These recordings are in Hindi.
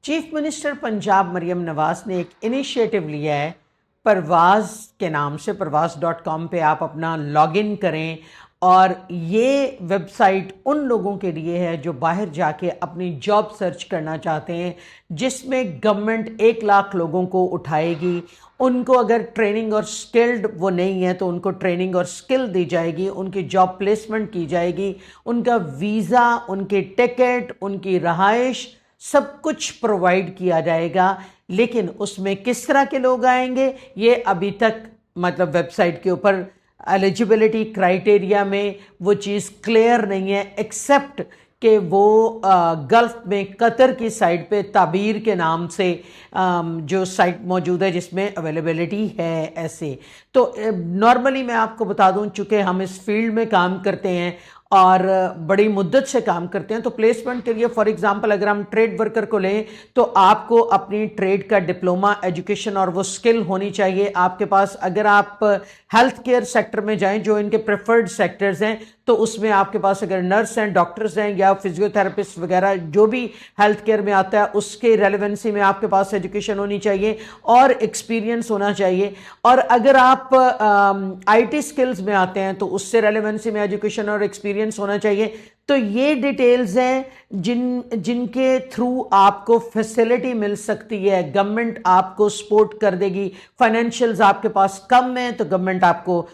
चीफ मिनिस्टर पंजाब मरियम नवाज ने एक इनिशिएटिव लिया है परवाज़ के नाम से। परवाज़.com पे आप अपना लॉगिन करें और ये वेबसाइट उन लोगों के लिए है जो बाहर जाके अपनी जॉब सर्च करना चाहते हैं, जिसमें गवर्नमेंट 1 लाख लोगों को उठाएगी। उनको अगर ट्रेनिंग और स्किल्ड वो नहीं है तो उनको ट्रेनिंग और स्किल दी जाएगी, उनकी जॉब प्लेसमेंट की जाएगी, उनका वीज़ा, उनके टिकट, उनकी रहाइश सब कुछ प्रोवाइड किया जाएगा। लेकिन उसमें किस तरह के लोग आएंगे ये अभी तक मतलब वेबसाइट के ऊपर एलिजिबिलिटी क्राइटेरिया में वो चीज़ क्लियर नहीं है, एक्सेप्ट कि वो गल्फ में कतर की साइड पे ताबीर के नाम से जो साइट मौजूद है जिसमें अवेलेबिलिटी है। ऐसे तो नॉर्मली मैं आपको बता दूं, चूँकि हम इस फील्ड में काम करते हैं और बड़ी मुद्दत से काम करते हैं, तो प्लेसमेंट के लिए फॉर एग्जांपल अगर हम ट्रेड वर्कर को लें तो आपको अपनी ट्रेड का डिप्लोमा, एजुकेशन और वो स्किल होनी चाहिए आपके पास। अगर आप हेल्थ केयर सेक्टर में जाएं जो इनके प्रेफर्ड सेक्टर्स हैं, तो उसमें आपके पास अगर नर्स हैं, डॉक्टर्स हैं या फिजियोथेरेपिस्ट वगैरह जो भी हेल्थ केयर में आता है उसके रेलेवेंसी में आपके पास एजुकेशन होनी चाहिए और एक्सपीरियंस होना चाहिए। और अगर आप आईटी स्किल्स में आते हैं तो उससे रेलेवेंसी में एजुकेशन और एक्सपीरियंस होना चाहिए। तो ये डिटेल्स हैं जिनके थ्रू आपको फैसिलिटी मिल सकती है, गवर्नमेंट आपको सपोर्ट कर देगी। फाइनेंशियल्स आपके पास कम है तो गवर्नमेंट आपको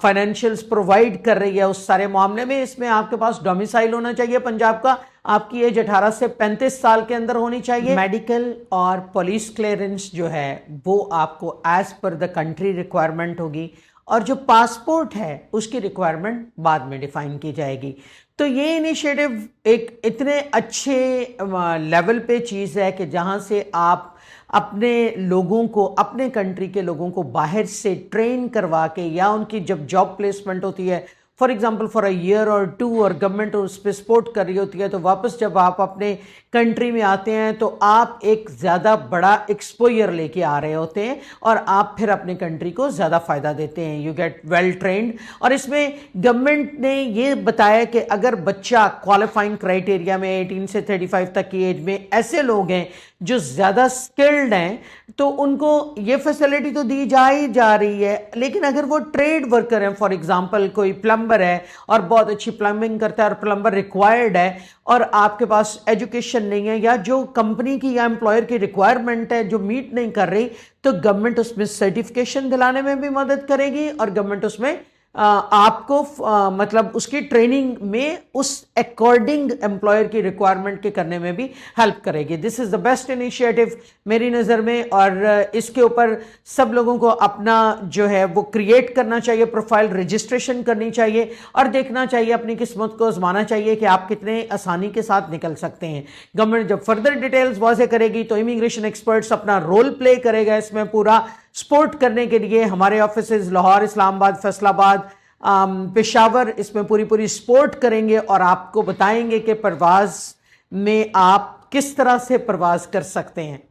फाइनेंशियल्स प्रोवाइड कर रही है उस सारे मामले में। इसमें आपके पास डोमिसाइल होना चाहिए पंजाब का, आपकी एज 18 से 35 साल के अंदर होनी चाहिए। मेडिकल और पुलिस क्लियरेंस जो है वो आपको as per the country requirement होगी, और जो पासपोर्ट है उसकी रिक्वायरमेंट बाद में डिफाइन की जाएगी। तो ये इनिशिएटिव एक इतने अच्छे लेवल पे चीज़ है कि जहाँ से आप अपने लोगों को, अपने कंट्री के लोगों को बाहर से ट्रेन करवा के, या उनकी जब जॉब प्लेसमेंट होती है for example for a year और 2 और गवर्नमेंट उस पर सपोर्ट कर रही होती है, तो वापस जब आप अपने कंट्री में आते हैं तो आप एक ज़्यादा बड़ा एक्सपोजर लेके आ रहे होते हैं और आप फिर अपने कंट्री को ज़्यादा फ़ायदा देते हैं। You get well trained. और इसमें गवर्नमेंट ने ये बताया कि अगर बच्चा क्वालिफाइंग क्राइटेरिया में 18 से 35 तक की एज में ऐसे लोग हैं जो ज़्यादा स्किल्ड हैं तो उनको ये फैसिलिटी तो दी जा ही जा रही है। लेकिन अगर वो ट्रेड वर्कर हैं, फॉर एग्जांपल कोई प्लम्बर है और बहुत अच्छी प्लम्बिंग करता है और प्लम्बर रिक्वायर्ड है और आपके पास एजुकेशन नहीं है, या जो कंपनी की या एम्प्लॉयर की रिक्वायरमेंट है जो मीट नहीं कर रही, तो गवर्नमेंट उसमें सर्टिफिकेशन दिलाने में भी मदद करेगी और गवर्नमेंट उसमें आपको मतलब उसकी ट्रेनिंग में उस अकॉर्डिंग एम्प्लॉयर की रिक्वायरमेंट के करने में भी हेल्प करेगी। This is the best initiative मेरी नज़र में, और इसके ऊपर सब लोगों को अपना जो है वो क्रिएट करना चाहिए, प्रोफाइल रजिस्ट्रेशन करनी चाहिए और देखना चाहिए, अपनी किस्मत को आजमाना चाहिए कि आप कितने आसानी के साथ निकल सकते हैं। गवर्नमेंट जब फर्दर डिटेल्स वाज़े करेगी तो इमिग्रेशन एक्सपर्ट्स अपना रोल प्ले करेगा इसमें पूरा सपोर्ट करने के लिए। हमारे ऑफिसेज लाहौर, इस्लामाबाद, फैसलाबाद, पेशावर इसमें पूरी सपोर्ट करेंगे और आपको बताएंगे कि परवाज़ में आप किस तरह से परवाज़ कर सकते हैं।